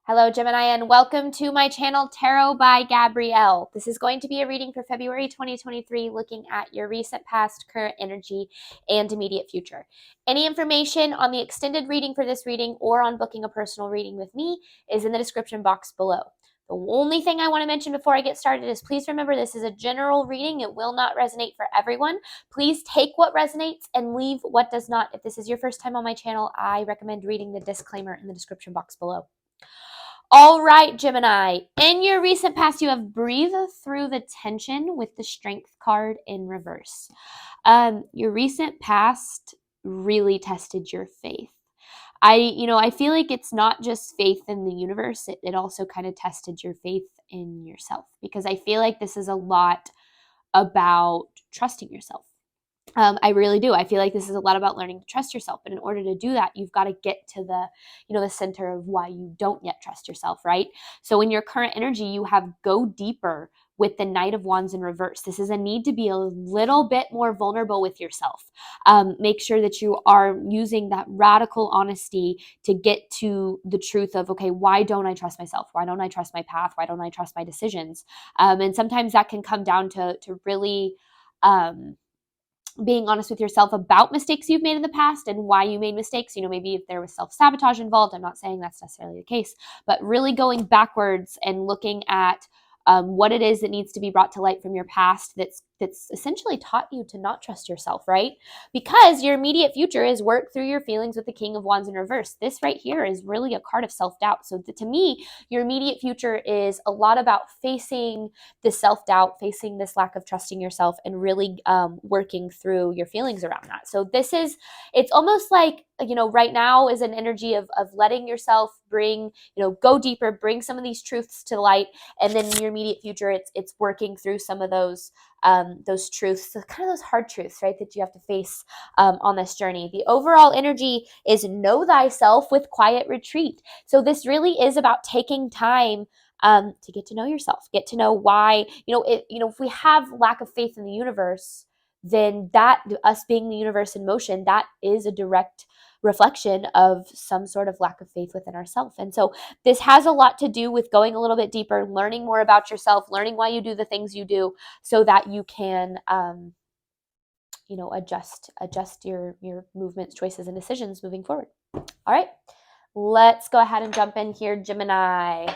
Hello, Gemini, and welcome to my channel, Tarot by Gabrielle. This is going to be a reading for February 2023, looking at your recent past, current energy, and immediate future. Any information on the extended reading for this reading or on booking a personal reading with me is in the description box below. The only thing I want to mention before I get started is please remember this is a general reading. It will not resonate for everyone. Please take what resonates and leave what does not. If this is your first time on my channel, I recommend reading the disclaimer in the description box below. All right, Gemini, in your recent past, you have breathed through the tension with the Strength card in reverse. Your recent past really tested your faith. I feel like it's not just faith in the universe. It also kind of tested your faith in yourself, because I feel like this is a lot about trusting yourself. I really do. I feel like this is a lot about learning to trust yourself. But in order to do that, you've got to get to the center of why you don't yet trust yourself, right? So in your current energy, you have go deeper with the Knight of Wands in reverse. This is a need to be a little bit more vulnerable with yourself. Make sure that you are using that radical honesty to get to the truth of, okay, why don't I trust myself? Why don't I trust my path? Why don't I trust my decisions? And sometimes that can come down to really being honest with yourself about mistakes you've made in the past and why you made mistakes. Maybe if there was self-sabotage involved. I'm not saying that's necessarily the case, but really going backwards and looking at what it is that needs to be brought to light from your past that's essentially taught you to not trust yourself, right? Because your immediate future is work through your feelings with the King of Wands in reverse. This right here is really a card of self-doubt. So to me, your immediate future is a lot about facing the self-doubt, facing this lack of trusting yourself, and really working through your feelings around that. So it's almost like, right now is an energy of letting yourself go deeper, bring some of these truths to light, and then in your immediate future, it's working through some of those truths, kind of those hard truths, right, that you have to face on this journey. The overall energy is know thyself with quiet retreat. So this really is about taking time to get to know yourself, get to know why, if we have lack of faith in the universe, then that, us being the universe in motion, that is a direct reflection of some sort of lack of faith within ourselves. And so this has a lot to do with going a little bit deeper, learning more about yourself, learning why you do the things you do, so that you can adjust your movements, choices, and decisions moving forward. All right, let's go ahead and jump in here, Gemini.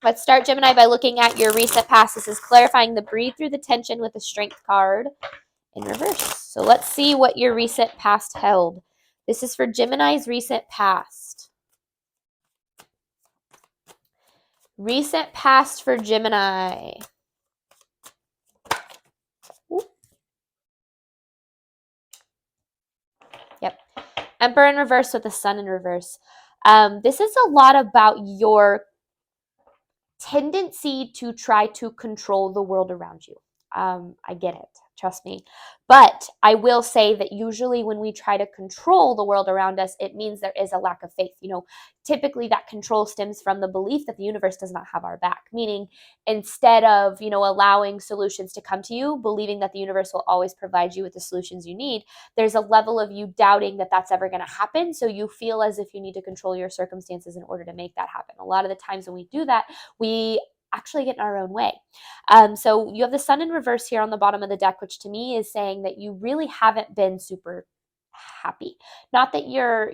Let's start, Gemini, by looking at your recent past. This is clarifying the breathe through the tension with the Strength card in reverse. So let's see what your recent past held. This is for Gemini's recent past. Recent past for Gemini. Ooh. Yep. Emperor in reverse with the Sun in reverse. This is a lot about your tendency to try to control the world around you. I get it. Trust me. But I will say that usually when we try to control the world around us, it means there is a lack of faith. Typically that control stems from the belief that the universe does not have our back. Meaning, instead of, allowing solutions to come to you, believing that the universe will always provide you with the solutions you need, there's a level of you doubting that that's ever going to happen. So you feel as if you need to control your circumstances in order to make that happen. A lot of the times when we do that, we actually get in our own way. So you have the Sun in reverse here on the bottom of the deck, which to me is saying that you really haven't been super happy. Not that you're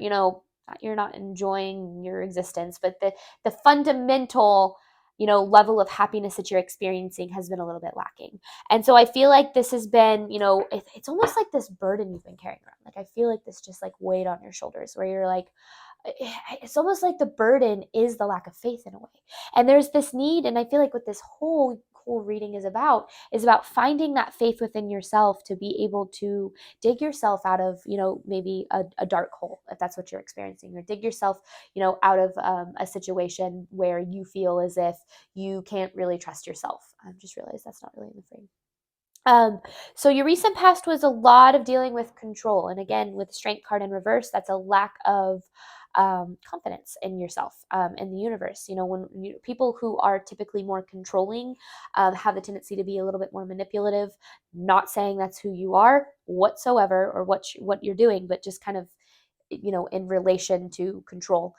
not enjoying your existence, but the fundamental level of happiness that you're experiencing has been a little bit lacking. And so I feel like this has been, it's almost like this burden you've been carrying around. Like I feel like this just like weighed on your shoulders, where you're like, it's almost like the burden is the lack of faith in a way. And there's this need, and I feel like what this whole reading is about finding that faith within yourself to be able to dig yourself out of, maybe a dark hole, if that's what you're experiencing, or dig yourself, out of a situation where you feel as if you can't really trust yourself. I've just realized that's not really in the frame. So your recent past was a lot of dealing with control. And again, with the Strength card in reverse, that's a lack of confidence in yourself, in the universe. When people who are typically more controlling have the tendency to be a little bit more manipulative. Not saying that's who you are whatsoever, or what you're doing, but just kind of, in relation to control.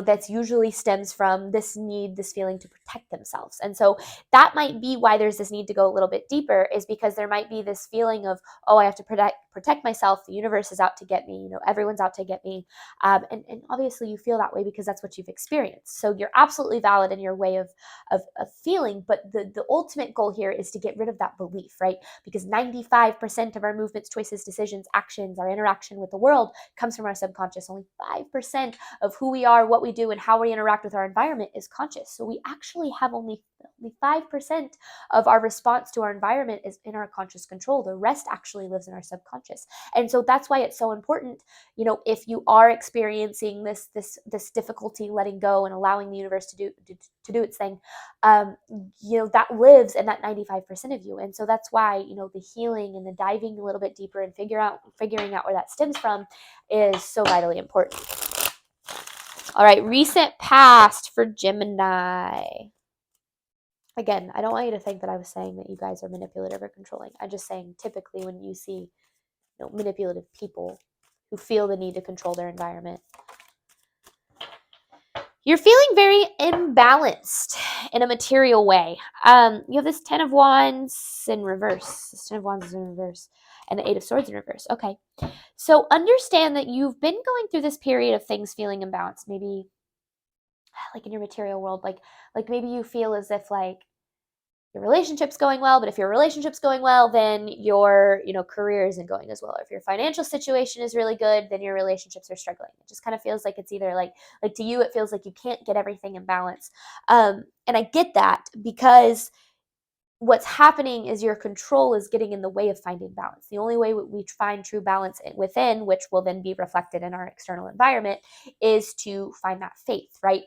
that's usually stems from this need, this feeling to protect themselves. And so that might be why there's this need to go a little bit deeper, is because there might be this feeling of, oh, I have to protect myself. The universe is out to get me. Everyone's out to get me. And obviously you feel that way because that's what you've experienced. So you're absolutely valid in your way of feeling. But the ultimate goal here is to get rid of that belief, right? Because 95% of our movements, choices, decisions, actions, our interaction with the world comes from our subconscious. Only 5% of who we are, what we do, and how we interact with our environment is conscious. So we actually have only 5% of our response to our environment is in our conscious control. The rest actually lives in our subconscious. And so that's why it's so important, if you are experiencing this difficulty letting go and allowing the universe to do its thing, that lives in that 95% of you. And so that's why, the healing and the diving a little bit deeper and figuring out where that stems from is so vitally important. All right, recent past for Gemini. Again, I don't want you to think that I was saying that you guys are manipulative or controlling. I'm just saying typically when you see manipulative people who feel the need to control their environment, you're feeling very imbalanced in a material way. You have this 10 of Wands in reverse. This 10 of Wands is in reverse. And the 8 of Swords in reverse. Okay. So understand that you've been going through this period of things feeling imbalanced. Maybe like in your material world, like maybe you feel as if like your relationship's going well, but if your relationship's going well, then your, career isn't going as well. Or if your financial situation is really good, then your relationships are struggling. It just kind of feels like it's either like to you, it feels like you can't get everything in balance. And I get that because what's happening is your control is getting in the way of finding balance. The only way we find true balance within, which will then be reflected in our external environment, is to find that faith, right?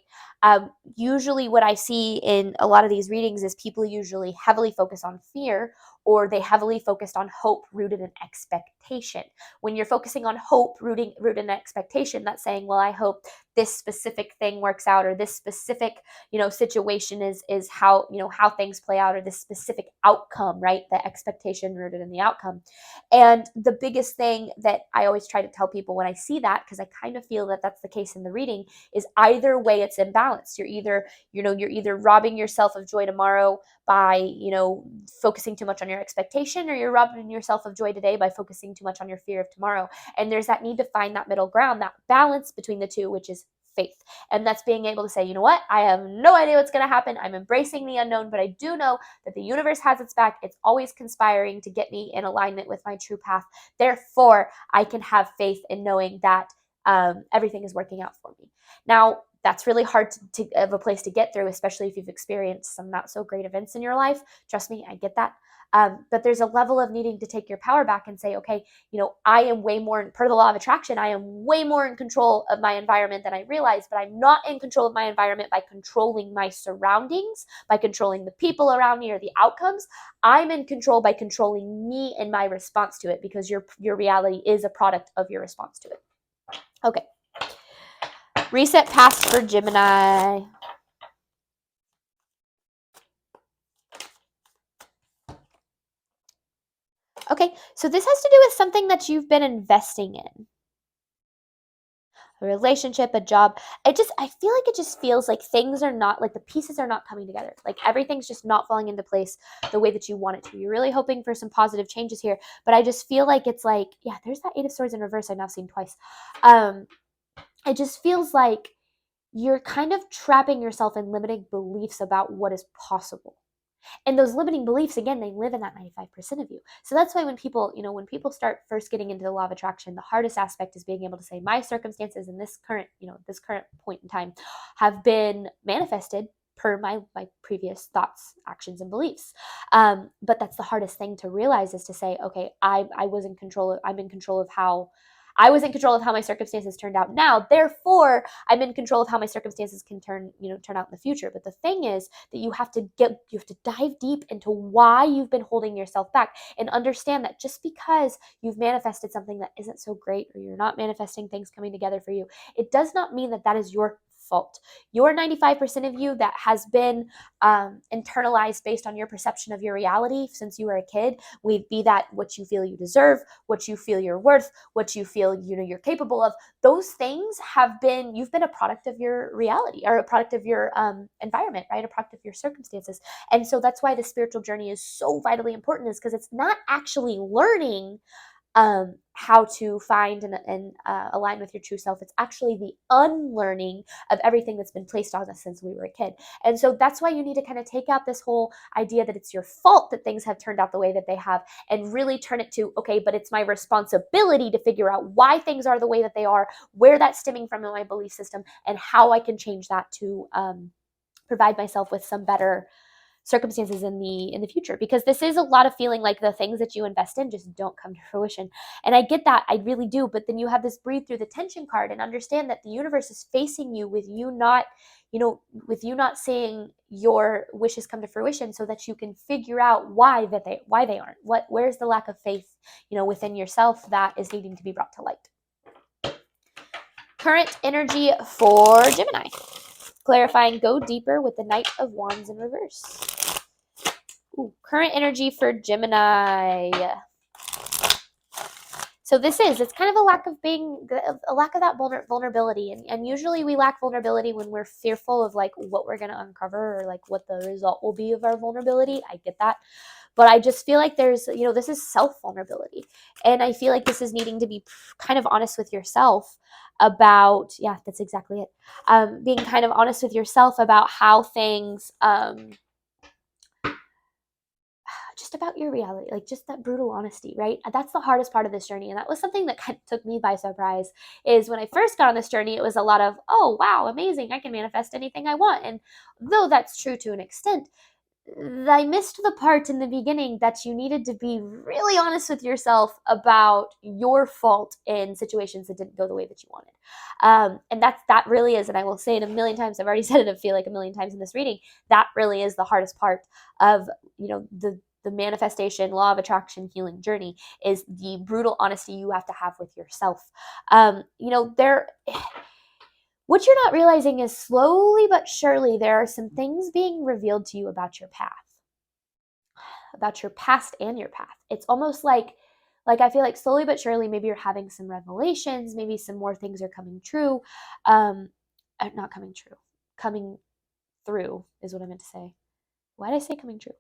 Usually what I see in a lot of these readings is people usually heavily focus on fear, or they heavily focused on hope rooted in expectation. When you're focusing on hope rooted in expectation, that's saying, well, I hope this specific thing works out, or this specific situation is how how things play out, or this specific outcome, right? The expectation rooted in the outcome. And the biggest thing that I always try to tell people when I see that, because I kind of feel that that's the case in the reading, is either way it's imbalanced. You're either robbing yourself of joy tomorrow by focusing too much on your expectation, or you're robbing yourself of joy today by focusing too much on your fear of tomorrow. And there's that need to find that middle ground, that balance between the two, which is faith. And that's being able to say, you know what, I have no idea what's going to happen. I'm embracing the unknown, but I do know that the universe has its back. It's always conspiring to get me in alignment with my true path. Therefore, I can have faith in knowing that everything is working out for me. Now, that's really hard to of a place to get through, especially if you've experienced some not so great events in your life. Trust me, I get that. But there's a level of needing to take your power back and say, okay, I am way more, per the law of attraction, I am way more in control of my environment than I realize, but I'm not in control of my environment by controlling my surroundings, by controlling the people around me or the outcomes. I'm in control by controlling me and my response to it, because your reality is a product of your response to it. Okay. Reset past for Gemini. Okay, so this has to do with something that you've been investing in. A relationship, a job. I feel like it just feels like things are not, like the pieces are not coming together. Like everything's just not falling into place the way that you want it to. You're really hoping for some positive changes here, but I just feel like it's like, yeah, there's that 8 of Swords in reverse I've now seen twice. It just feels like you're kind of trapping yourself in limiting beliefs about what is possible. And those limiting beliefs, again, they live in that 95% of you. So that's why when people start first getting into the law of attraction, the hardest aspect is being able to say, my circumstances in this current point in time have been manifested per my previous thoughts, actions, and beliefs. But that's the hardest thing to realize, is to say, okay, I'm in control of how my circumstances turned out now. Therefore, I'm in control of how my circumstances can turn out in the future. But the thing is that you have to dive deep into why you've been holding yourself back, and understand that just because you've manifested something that isn't so great, or you're not manifesting things coming together for you, it does not mean that that is your fault. Your 95% of you that has been internalized based on your perception of your reality since you were a kid, be that what you feel you deserve, what you feel you're worth, what you feel you're capable of. Those things you've been a product of your reality, or a product of your environment, right? A product of your circumstances. And so that's why the spiritual journey is so vitally important, is because it's not actually learning how to find and align with your true self. It's actually the unlearning of everything that's been placed on us since we were a kid. And so that's why you need to kind of take out this whole idea that it's your fault that things have turned out the way that they have, and really turn it to, okay, but it's my responsibility to figure out why things are the way that they are, where that's stemming from in my belief system, and how I can change that to provide myself with some better circumstances in the future. Because this is a lot of feeling like the things that you invest in just don't come to fruition. And I get that, I really do. But then you have this breathe through the tension card and understand that the universe is facing you with you not, with you not seeing your wishes come to fruition, so that you can figure out why they aren't. Where's the lack of faith, within yourself that is needing to be brought to light. Current energy for Gemini. Clarifying, go deeper with the Knight of Wands in reverse. Ooh, current energy for Gemini. So it's kind of a lack of that vulnerability. And usually we lack vulnerability when we're fearful of like what we're going to uncover, or like what the result will be of our vulnerability. I get that. But I just feel like there's, this is self-vulnerability. And I feel like this is needing to be kind of honest with yourself about, yeah, that's exactly it. Being kind of honest with yourself about how things, just about your reality, like just that brutal honesty, right? That's the hardest part of this journey. And that was something that kind of took me by surprise, is when I first got on this journey, it was a lot of, oh, wow, amazing, I can manifest anything I want. And though that's true to an extent, I missed the part in the beginning that you needed to be really honest with yourself about your fault in situations that didn't go the way that you wanted. And that really is, and I will say it a million times, I've already said it, I feel like a million times in this reading, that really is the hardest part of, the manifestation, law of attraction, healing journey, is the brutal honesty you have to have with yourself. What you're not realizing is, slowly but surely, there are some things being revealed to you about your path, about your past and your path. It's almost like I feel like slowly but surely, maybe you're having some revelations, maybe some more things are coming true. Not coming true. Coming through is what I meant to say. Why did I say coming true?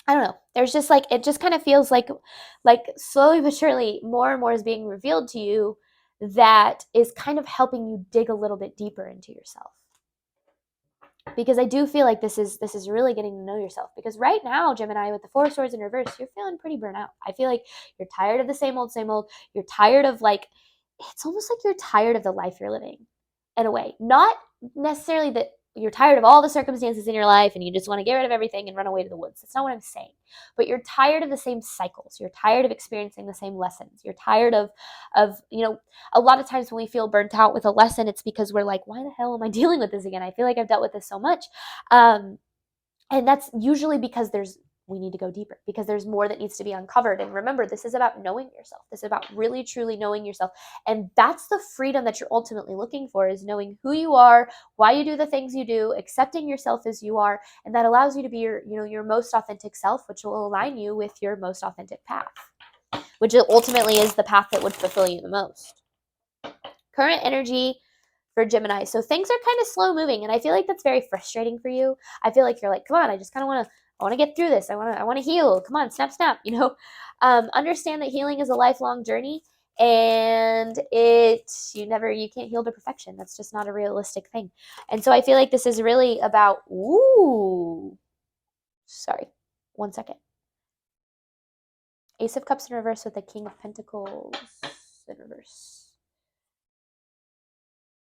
I don't know. There's just like, it just kind of feels like slowly but surely more and more is being revealed to you that is kind of helping you dig a little bit deeper into yourself. Because I do feel like this is really getting to know yourself. Because right now, Gemini, with the Four of Swords in reverse, you're feeling pretty burnt out. I feel like you're tired of the same old, same old. You're tired of it's almost like you're tired of the life you're living, in a way. Not necessarily that you're tired of all the circumstances in your life and you just want to get rid of everything and run away to the woods. That's not what I'm saying. But you're tired of the same cycles. You're tired of experiencing the same lessons. You're tired of a lot of times when we feel burnt out with a lesson, it's because we're like, why the hell am I dealing with this again? I feel like I've dealt with this so much. And that's usually because we need to go deeper, because there's more that needs to be uncovered. And remember, this is about knowing yourself. This is about really, truly knowing yourself. And that's the freedom that you're ultimately looking for, is knowing who you are, why you do the things you do, accepting yourself as you are. And that allows you to be your most authentic self, which will align you with your most authentic path, which ultimately is the path that would fulfill you the most. Current energy for Gemini. So things are kind of slow moving, and I feel like that's very frustrating for you. I feel like you're like, come on, I just kind of want to get through this. I want to heal. Come on, snap, snap. Understand that healing is a lifelong journey, and you can't heal to perfection. That's just not a realistic thing. And so I feel like this is really about, sorry, 1 second. Ace of Cups in reverse with the King of Pentacles in reverse.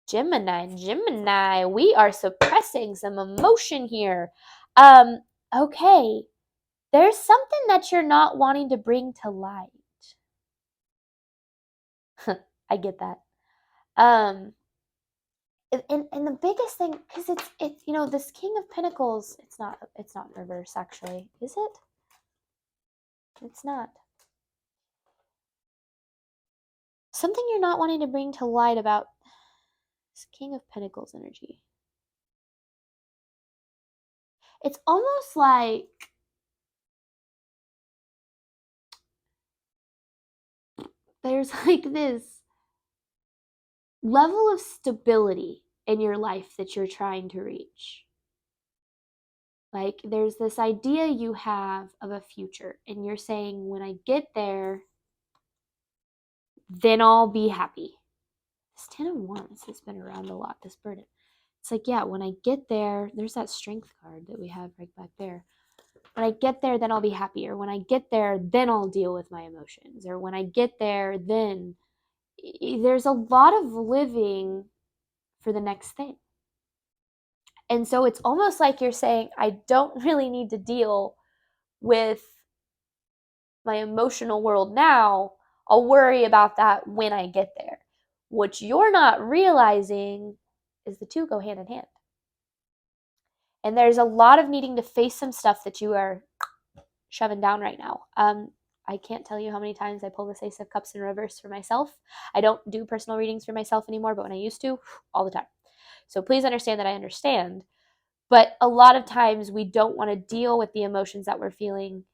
Gemini, we are suppressing some emotion here. Okay, there's something that you're not wanting to bring to light. I get that. And the biggest thing, because it's this King of Pentacles, it's not in reverse, actually, is it? It's not. Something you're not wanting to bring to light about this King of Pentacles energy. It's almost like there's like this level of stability in your life that you're trying to reach. Like there's this idea you have of a future, and you're saying, when I get there, then I'll be happy. This 10 of Wands has been around a lot, this burden. It's like, yeah, when I get there, there's that strength card that we have right back there. When I get there, then I'll be happy. Or when I get there, then I'll deal with my emotions. Or when I get there, then there's a lot of living for the next thing. And so it's almost like you're saying, I don't really need to deal with my emotional world now. I'll worry about that when I get there. What you're not realizing is the two go hand in hand. And there's a lot of needing to face some stuff that you are shoving down right now. I can't tell you how many times I pull this Ace of Cups in reverse for myself. I don't do personal readings for myself anymore, but when I used to, all the time. So please understand that I understand. But a lot of times we don't want to deal with the emotions that we're feeling,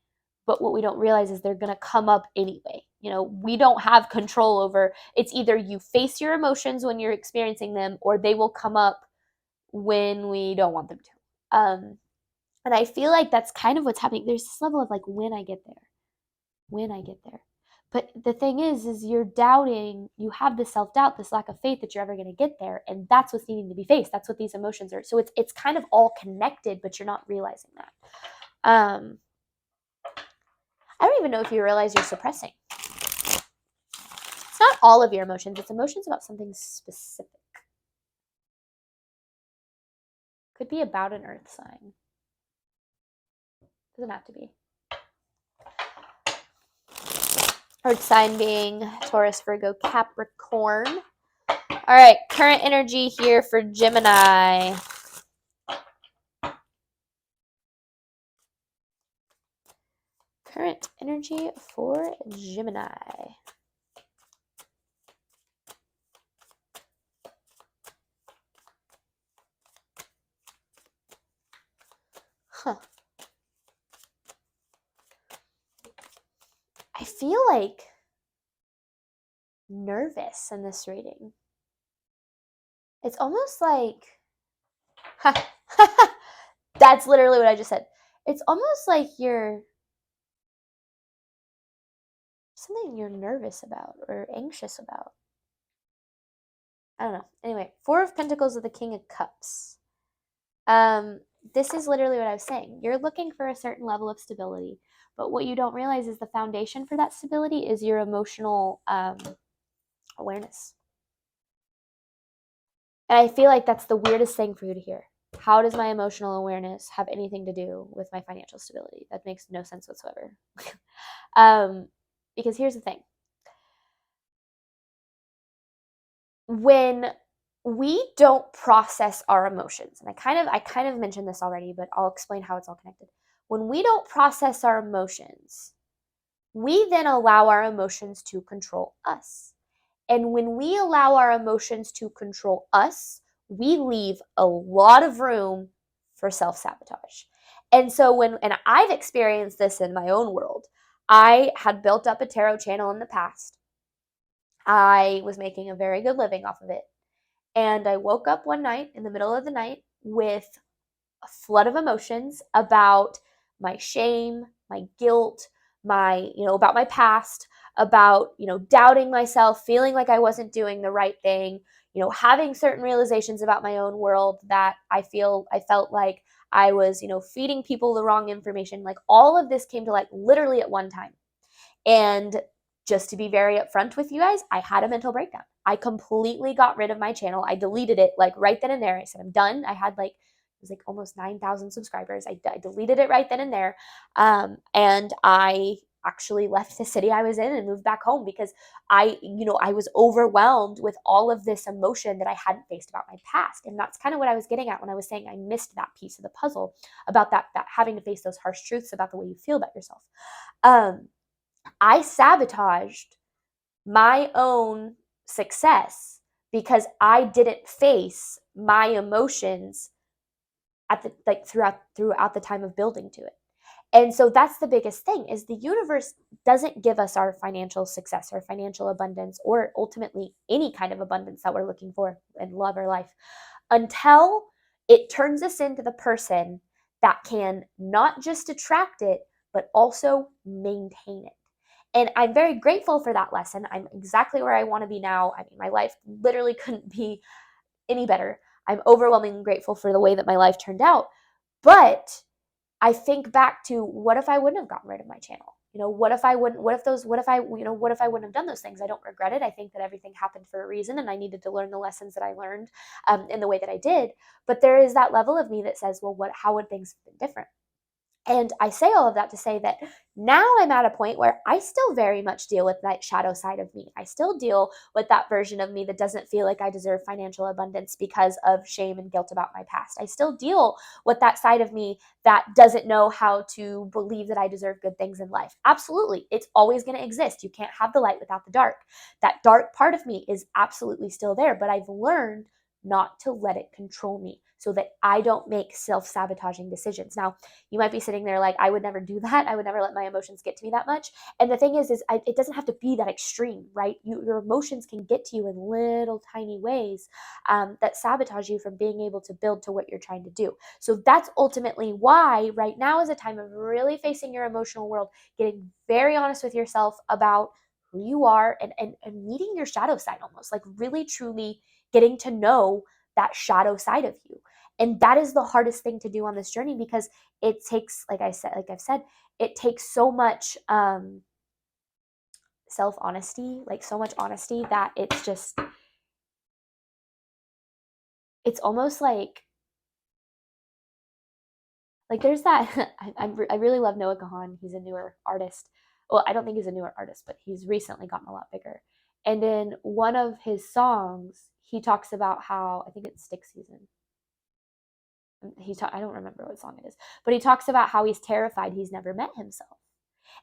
but what we don't realize is they're going to come up anyway. You know, we don't have control over, it's either you face your emotions when you're experiencing them, or they will come up when we don't want them to. And I feel like that's kind of what's happening. There's this level of like, when I get there, when I get there. But the thing is you're doubting, you have this self-doubt, this lack of faith that you're ever going to get there. And that's what's needing to be faced. That's what these emotions are. So it's kind of all connected, but you're not realizing that. I don't even know if you realize you're suppressing. It's not all of your emotions. It's emotions about something specific. Could be about an earth sign. Doesn't have to be. Earth sign being Taurus, Virgo, Capricorn. All right, current energy here for Gemini. Current energy for Gemini. Huh. I feel like nervous in this reading. It's almost like, that's literally what I just said. It's almost like you're something you're nervous about or anxious about. I don't know. Anyway, Four of Pentacles with the King of Cups. This is literally what I was saying. You're looking for a certain level of stability, but what you don't realize is the foundation for that stability is your emotional awareness. And I feel like that's the weirdest thing for you to hear. How does my emotional awareness have anything to do with my financial stability? That makes no sense whatsoever. Because here's the thing. When we don't process our emotions, and I kind of mentioned this already, but I'll explain how it's all connected. When we don't process our emotions, we then allow our emotions to control us. And when we allow our emotions to control us, we leave a lot of room for self-sabotage. And so and I've experienced this in my own world. I had built up a tarot channel in the past. I was making a very good living off of it. And I woke up one night in the middle of the night with a flood of emotions about my shame, my guilt, about my past, about, doubting myself, feeling like I wasn't doing the right thing, having certain realizations about my own world that I felt like I was, feeding people the wrong information. Like all of this came to light literally at one time. And just to be very upfront with you guys, I had a mental breakdown. I completely got rid of my channel. I deleted it like right then and there. I said, I'm done. I had it was like almost 9,000 subscribers. I deleted it right then and there. And I actually left the city I was in and moved back home because I was overwhelmed with all of this emotion that I hadn't faced about my past. And that's kind of what I was getting at when I was saying I missed that piece of the puzzle about that having to face those harsh truths about the way you feel about yourself. I sabotaged my own success because I didn't face my emotions at the throughout the time of building to it. And so that's the biggest thing, is the universe doesn't give us our financial success or financial abundance, or ultimately any kind of abundance that we're looking for in love or life, until it turns us into the person that can not just attract it, but also maintain it. And I'm very grateful for that lesson. I'm exactly where I want to be now. I mean, my life literally couldn't be any better. I'm overwhelmingly grateful for the way that my life turned out. But I think back to, what if I wouldn't have gotten rid of my channel? What if I wouldn't, what if I wouldn't have done those things? I don't regret it. I think that everything happened for a reason, and I needed to learn the lessons that I learned in the way that I did. But there is that level of me that says, well, how would things have been different? And I say all of that to say that now I'm at a point where I still very much deal with that shadow side of me. I still deal with that version of me that doesn't feel like I deserve financial abundance because of shame and guilt about my past. I still deal with that side of me that doesn't know how to believe that I deserve good things in life. Absolutely. It's always going to exist. You can't have the light without the dark. That dark part of me is absolutely still there, but I've learned not to let it control me so that I don't make self-sabotaging decisions. Now, you might be sitting there like, I would never do that. I would never let my emotions get to me that much. And the thing is it doesn't have to be that extreme, right? Your emotions can get to you in little tiny ways that sabotage you from being able to build to what you're trying to do. So that's ultimately why right now is a time of really facing your emotional world, getting very honest with yourself about who you are, and meeting your shadow side, almost like really truly getting to know that shadow side of you. And that is the hardest thing to do on this journey, because it takes, like I've said, it takes so much self-honesty, like so much honesty, that it's almost like there's that. I really love Noah Kahan. He's a newer artist. Well, I don't think he's a newer artist, but he's recently gotten a lot bigger. And in one of his songs, he talks about how, I think it's Stick Season. I don't remember what song it is, but he talks about how he's terrified he's never met himself.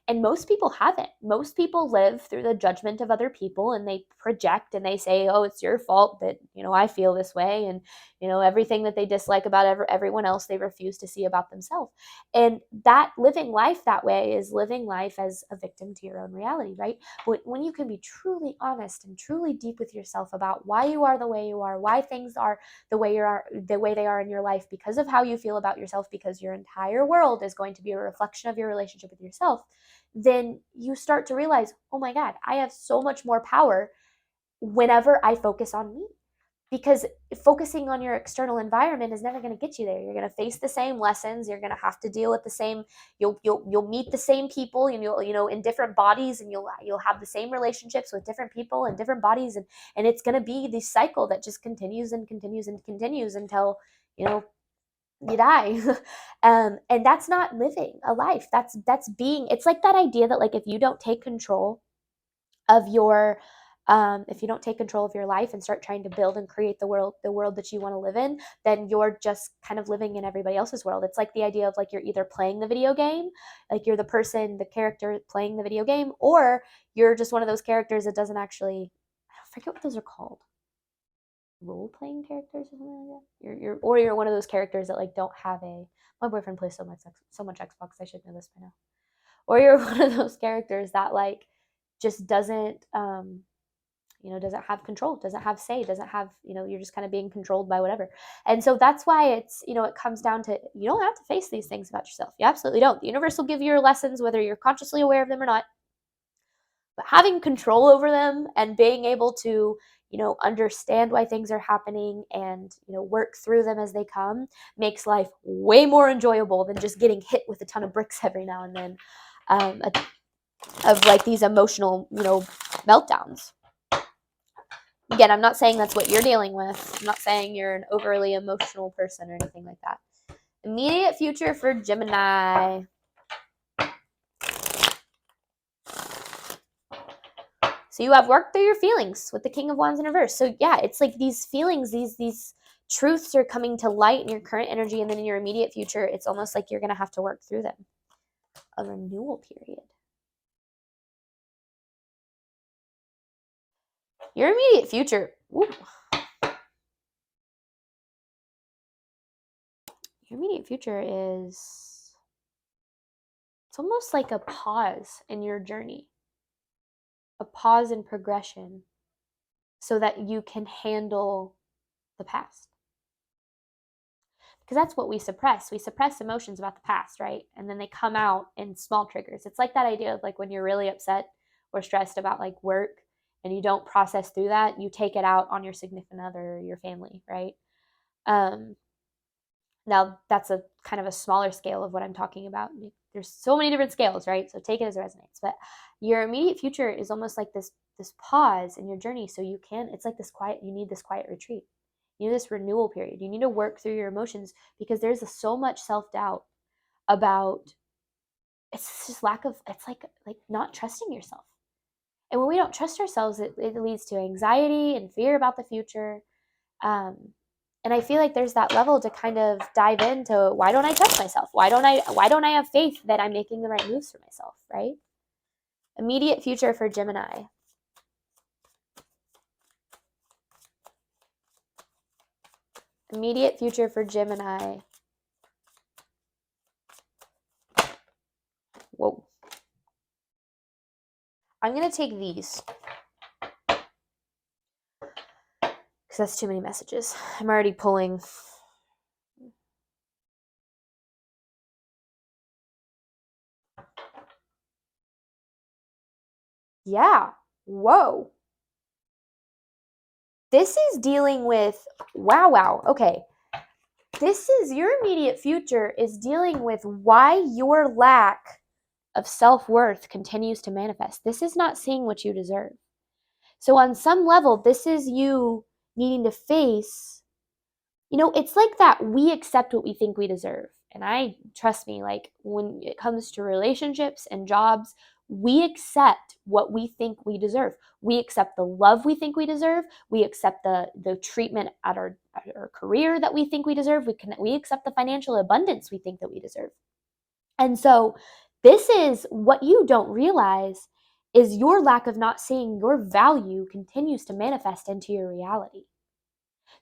And most people haven't. Most people live through the judgment of other people, and they project and they say, oh, it's your fault that, I feel this way. And, everything that they dislike about everyone else, they refuse to see about themselves. And that living life that way is living life as a victim to your own reality, right? When you can be truly honest and truly deep with yourself about why you are the way you are, why things are the way they are in your life, because of how you feel about yourself, because your entire world is going to be a reflection of your relationship with yourself, then you start to realize, oh my God, I have so much more power whenever I focus on me. Because focusing on your external environment is never going to get you there. You're going to face the same lessons. You're going to have to deal with the same. You'll meet the same people, and you'll in different bodies, and you'll have the same relationships with different people and different bodies, and it's going to be this cycle that just continues and continues and continues until you die. And that's not living a life. That's being. It's like that idea that, like, if you don't take control of your if you don't take control of your life and start trying to build and create the world that you want to live in, then you're just kind of living in everybody else's world. It's like the idea of, like, you're either playing the video game, like you're the character playing the video game, or you're just one of those characters that doesn't actually, I forget what those are called, role-playing characters or something like that. You're one of those characters that, like, don't have a. My boyfriend plays so much Xbox. I should know this by now. Or you're one of those characters that, like, just doesn't doesn't have control, doesn't have say, doesn't have, you're just kind of being controlled by whatever. And so that's why it's, it comes down to, you don't have to face these things about yourself. You absolutely don't. The universe will give you your lessons, whether you're consciously aware of them or not. But having control over them and being able to, understand why things are happening and, work through them as they come, makes life way more enjoyable than just getting hit with a ton of bricks every now and then, of like these emotional, meltdowns. Again, I'm not saying that's what you're dealing with. I'm not saying you're an overly emotional person or anything like that. Immediate future for Gemini. So you have worked through your feelings with the King of Wands in reverse. So yeah, it's like these feelings, these truths are coming to light in your current energy, and then in your immediate future, it's almost like you're going to have to work through them. A renewal period. Your immediate future Ooh. Your immediate future is, it's almost like a pause in your journey, a pause in progression so that you can handle the past. Because that's what we suppress. We suppress emotions about the past, right? And then they come out in small triggers. It's like that idea of like when you're really upset or stressed about like work and you don't process through that, you take it out on your significant other or your family, right? Um, Now that's a kind of a smaller scale of what I'm talking about. There's so many different scales, right? So take it as it resonates. But your immediate future is almost like this pause in your journey, so you can. It's like this quiet. You need this quiet retreat. You need this renewal period. You need to work through your emotions because there's so much self doubt about. It's just lack of. It's like not trusting yourself. And when we don't trust ourselves, it leads to anxiety and fear about the future. Um, and I feel like there's that level to kind of dive into, why don't I trust myself? Why don't I have faith that I'm making the right moves for myself, right? Immediate future for Gemini. Immediate future for Gemini. Whoa. I'm going to take these because that's too many messages. I'm already pulling. Yeah. Whoa. This is dealing with, wow. Okay. This is your immediate future is dealing with why your lack of self-worth continues to manifest. This is not seeing what you deserve. So on some level, this is you needing to face, it's like that we accept what we think we deserve. And trust me, like when it comes to relationships and jobs, we accept what we think we deserve. We accept the love we think we deserve. We accept the treatment at our career that we think we deserve. We accept the financial abundance we think that we deserve. And so this is what you don't realize is your lack of not seeing your value continues to manifest into your reality.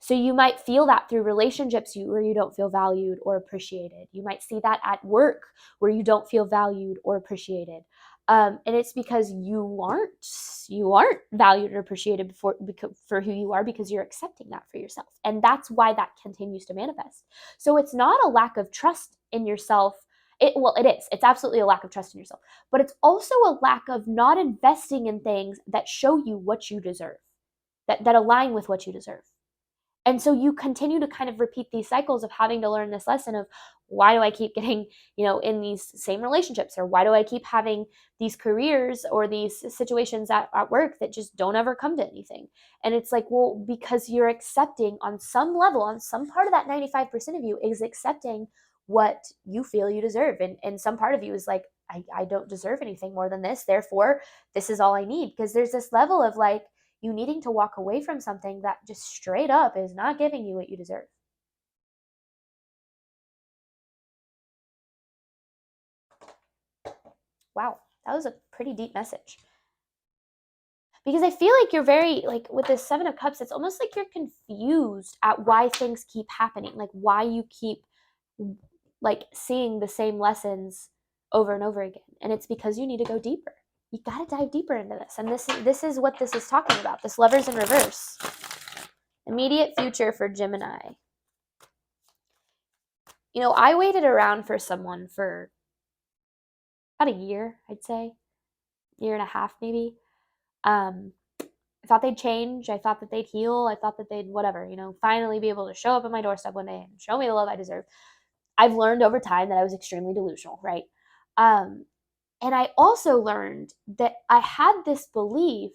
So you might feel that through relationships where you don't feel valued or appreciated. You might see that at work where you don't feel valued or appreciated. And it's because you aren't valued or appreciated for who you are because you're accepting that for yourself. And that's why that continues to manifest. So it's not a lack of trust in yourself. It is. It's absolutely a lack of trust in yourself. But it's also a lack of not investing in things that show you what you deserve, that align with what you deserve. And so you continue to kind of repeat these cycles of having to learn this lesson of, why do I keep getting, in these same relationships? Or why do I keep having these careers or these situations at work that just don't ever come to anything? And it's like, well, because you're accepting on some level, on some part of that 95% of you is accepting what you feel you deserve. And some part of you is like, I don't deserve anything more than this. Therefore, this is all I need. Because there's this level of like, you needing to walk away from something that just straight up is not giving you what you deserve. Wow, that was a pretty deep message. Because I feel like you're very, like with this Seven of Cups, it's almost like you're confused at why things keep happening, like why you keep like seeing the same lessons over and over again. And it's because you need to go deeper. You got to dive deeper into this. And this is what this is talking about. This Lovers in reverse. Immediate future for Gemini. I waited around for someone for about a year, I'd say, year and a half maybe. I thought they'd change. I thought that they'd heal. I thought that they'd whatever, finally be able to show up at my doorstep one day and show me the love I deserve. I've learned over time that I was extremely delusional, right? And I also learned that I had this belief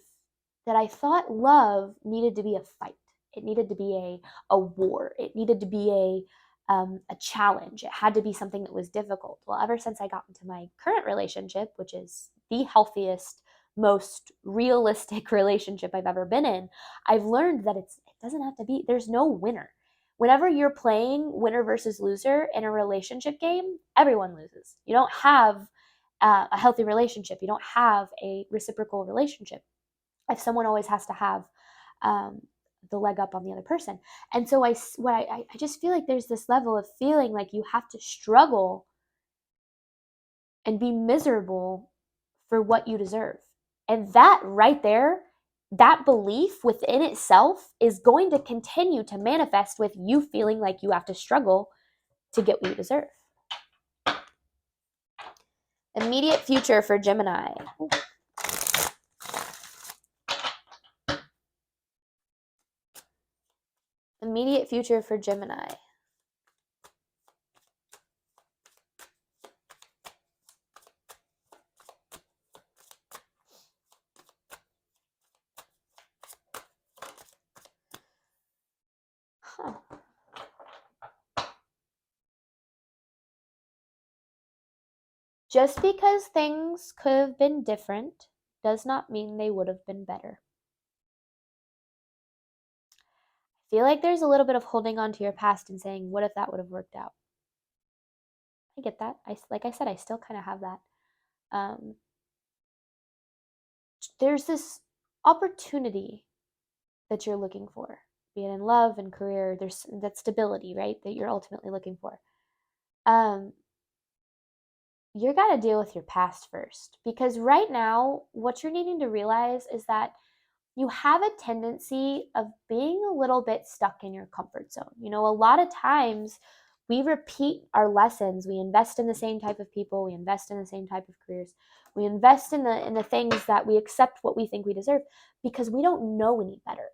that I thought love needed to be a fight. It needed to be a war. It needed to be a challenge. It had to be something that was difficult. Well, ever since I got into my current relationship, which is the healthiest, most realistic relationship I've ever been in, I've learned that it doesn't have to be, there's no winner. Whenever you're playing winner versus loser in a relationship game, everyone loses. You don't have a healthy relationship. You don't have a reciprocal relationship. If someone always has to have the leg up on the other person. And so I just feel like there's this level of feeling like you have to struggle and be miserable for what you deserve. And that right there, that belief within itself is going to continue to manifest with you feeling like you have to struggle to get what you deserve. Immediate future for Gemini. Immediate future for Gemini. Huh. Just because things could have been different does not mean they would have been better. I feel like there's a little bit of holding on to your past and saying, what if that would have worked out? I get that. Like I said, I still kind of have that. There's this opportunity that you're looking for, be it in love and career. There's that stability, right, that you're ultimately looking for. You got to deal with your past first, because right now what you're needing to realize is that you have a tendency of being a little bit stuck in your comfort zone. You know, a lot of times we repeat our lessons. We invest in the same type of people, we invest in the same type of careers, we invest in the things that we accept what we think we deserve because we don't know any better,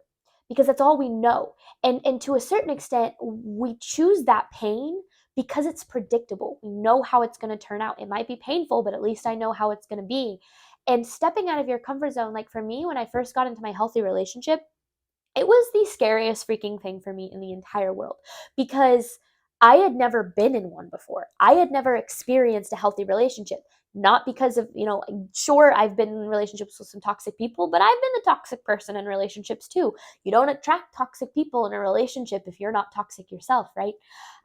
because that's all we know. And to a certain extent we choose that pain because it's predictable. We know how it's going to turn out. It might be painful, but at least I know how it's going to be. And stepping out of your comfort zone, like for me, when I first got into my healthy relationship, it was the scariest freaking thing for me in the entire world, because I had never been in one before. I had never experienced a healthy relationship. Not because of, sure, I've been in relationships with some toxic people, but I've been the toxic person in relationships too. You don't attract toxic people in a relationship if you're not toxic yourself, right?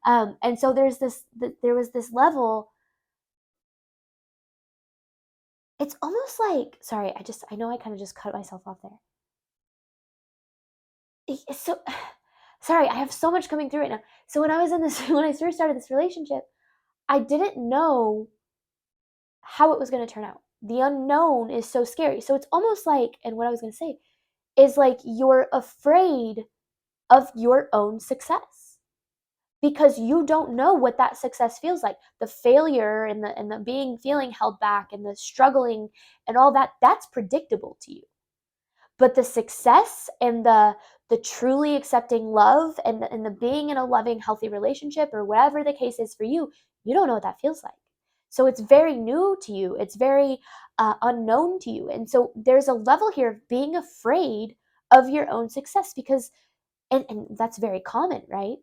And so there was this level. It's almost like, sorry, I know I kind of just cut myself off there. So sorry, I have so much coming through right now. So when I first started this relationship, I didn't know how it was going to turn out. The unknown is so scary. So it's almost like, and what I was going to say is like, you're afraid of your own success because you don't know what that success feels like. The failure and the feeling held back and the struggling and all that, that's predictable to you. But the success and the truly accepting love and the being in a loving, healthy relationship, or whatever the case is for you, you don't know what that feels like. So it's very new to you. It's very unknown to you. And so there's a level here of being afraid of your own success because, and that's very common, right?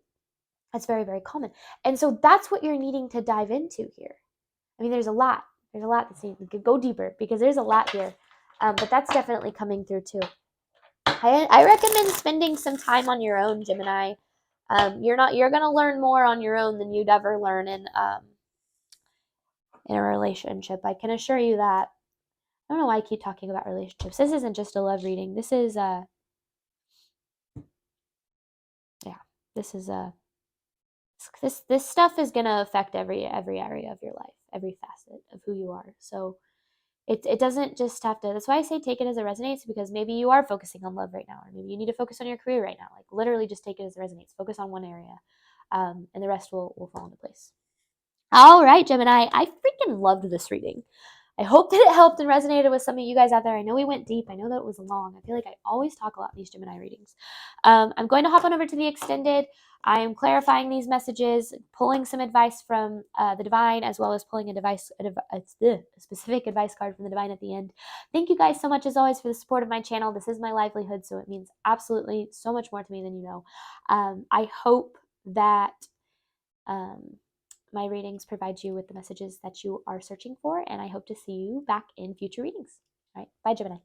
That's very, very common. And so that's what you're needing to dive into here. I mean, there's a lot that's needed. We could go deeper because there's a lot here. But that's definitely coming through too. I recommend spending some time on your own, Gemini. You're going to learn more on your own than you'd ever learn in a relationship. I can assure you that. I don't know why I keep talking about relationships. This isn't just a love reading. This is this stuff is going to affect every area of your life, every facet of who you are. So it doesn't just have to, that's why I say take it as it resonates, because maybe you are focusing on love right now, or maybe you need to focus on your career right now. Like literally just take it as it resonates. Focus on one area, and the rest will fall into place. All right, Gemini, I freaking loved this reading. I hope that it helped and resonated with some of you guys out there. I know we went deep. I know that it was long. I feel like I always talk a lot in these Gemini readings. I'm going to hop on over to the extended. I am clarifying these messages, pulling some advice from the divine, as well as pulling a specific advice card from the divine at the end. Thank you guys so much, as always, for the support of my channel. This is my livelihood, so it means absolutely so much more to me than you know. I hope that my readings provide you with the messages that you are searching for, and I hope to see you back in future readings. All right, bye, Gemini.